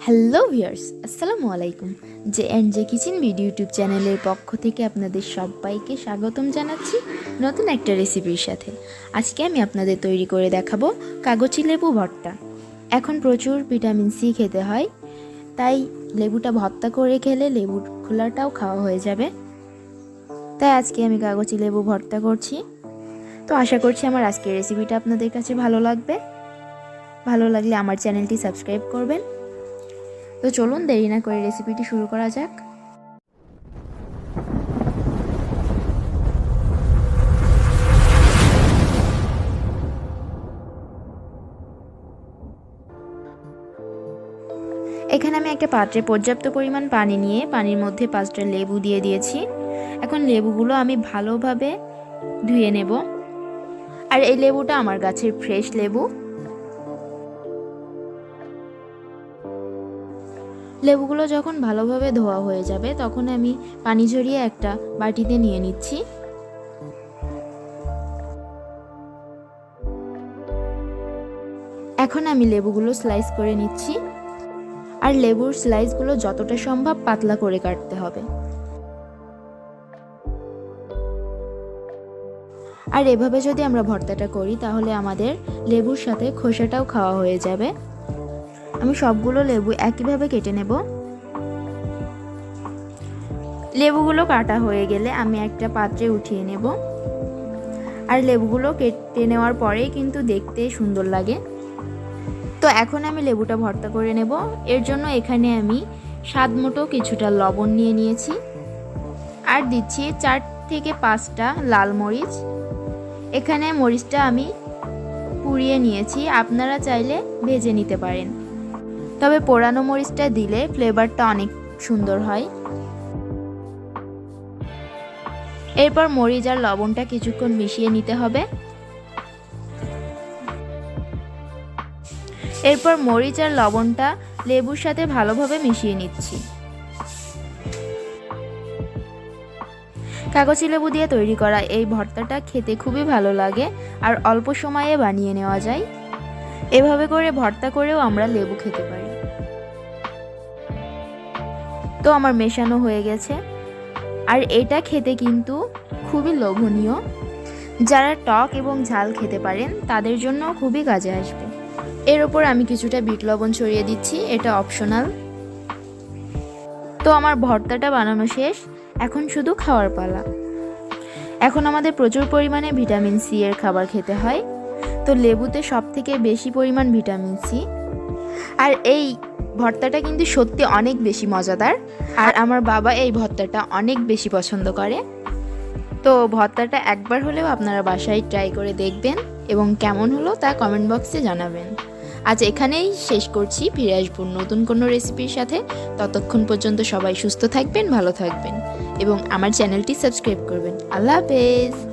Hello viewers, আসসালামু আলাইকুম। J and J kitchen video YouTube চ্যানেলের পক্ষ থেকে আপনাদের সবাইকে স্বাগতম জানাচ্ছি নতুন একটা রেসিপির সাথে। আজকে আমি আপনাদের তৈরি করে দেখাবো কাগজি লেবু ভর্তা। এখন প্রচুর ভিটামিন সি খেতে হয়, তাই লেবুটা ভর্তা করে খেলে লেবুর খোলাটাও খাওয়া হয়ে যাবে। তাই আজকে আমি কাগজি লেবু ভর্তা করছি। তো আশা করছি আমার আজকের রেসিপিটা আপনাদের কাছে ভালো লাগবে। ভালো লাগলে আমার চ্যানেলটি সাবস্ক্রাইব করবেন। তো চলুন দেরি না করে রেসিপিটি শুরু করা যাক। এখানে আমি একটা পাত্রে পর্যাপ্ত পরিমাণ পানি নিয়ে পানির মধ্যে 5টা লেবু দিয়ে দিয়েছি। এখন লেবুগুলো আমি ভালোভাবে ধুয়ে নেব। আর এই লেবুটা আমার গাছের ফ্রেশ লেবু। লেবুগুলো যখন ভালোভাবে ধোয়া হয়ে যাবে তখন আমি পানি ঝরিয়ে একটা বাটিতে নিয়ে নিচ্ছি। এখন আমি লেবুগুলো স্লাইস করে নিচ্ছি। আর লেবুর স্লাইসগুলো যতটা সম্ভব পাতলা করে কাটতে হবে। আর এভাবে যদি আমরা ভর্তাটা করি তাহলে আমাদের লেবুর সাথে খোসাটাও খাওয়া হয়ে যাবে। আমি সবগুলো লেবু একইভাবে কেটে নেব। লেবুগুলো কাটা হয়ে গেলে আমি একটা পাত্রে উঠিয়ে নেব। আর লেবুগুলো কেটে নেওয়ার পরেই কিন্তু দেখতে সুন্দর লাগে। তো এখন আমি লেবুটা ভর্তা করে নেব। এর জন্য এখানে আমি স্বাদ মতো কিছুটা লবণ নিয়ে নিয়েছি। আর দিচ্ছি 4 থেকে 5টা লাল মরিচ। এখানে মরিচটা আমি পুড়িয়ে নিয়েছি, আপনারা চাইলে ভেজে নিতে পারেন। তবে পোড়ানো মরিচটা দিলে ফ্লেভারটা অনেক সুন্দর হয়। এরপর মরিচ আর লবণটা কিছুক্ষণ মিশিয়ে নিতে হবে। এরপর মরিচ আর লবণটা লেবুর সাথে ভালোভাবে মিশিয়ে নিচ্ছি। কাগজি লেবু দিয়ে তৈরি করা এই ভর্তাটা খেতে খুবই ভালো লাগে আর অল্প সময়ে বানিয়ে নেওয়া যায়। এভাবে করে ভর্তা করেও আমরা লেবু খেতে পারি। তো আমার মেশানো হয়ে গেছে। আর এটা খেতে কিন্তু খুবই লোভনীয়। যারা টক এবং ঝাল খেতে পারেন তাদের জন্য খুবই কাজে আসবে। এর ওপর আমি কিছুটা বিট লবণ ছড়িয়ে দিচ্ছি, এটা অপশনাল। তো আমার ভর্তাটা বানানো শেষ, এখন শুধু খাওয়ার পালা। এখন আমাদের প্রচুর পরিমাণে ভিটামিন সি এর খাবার খেতে হয়। তো লেবুতে সবথেকে বেশি পরিমাণ ভিটামিন সি। আর এই ভর্তাটা কিন্তু সত্যি অনেক বেশি মজাদার। আর আমার বাবা এই ভর্তাটা অনেক বেশি পছন্দ করে। তো ভর্তাটা একবার হলেও আপনারা বাসায় ট্রাই করে দেখবেন এবং কেমন হলো তা কমেন্ট বক্সে জানাবেন। আজ এখানেই শেষ করছি, ফিরে আসবো নতুন কোনো রেসিপির সাথে। ততক্ষণ পর্যন্ত সবাই সুস্থ থাকবেন, ভালো থাকবেন এবং আমার চ্যানেলটি সাবস্ক্রাইব করবেন। আল্লাহ হাফেজ।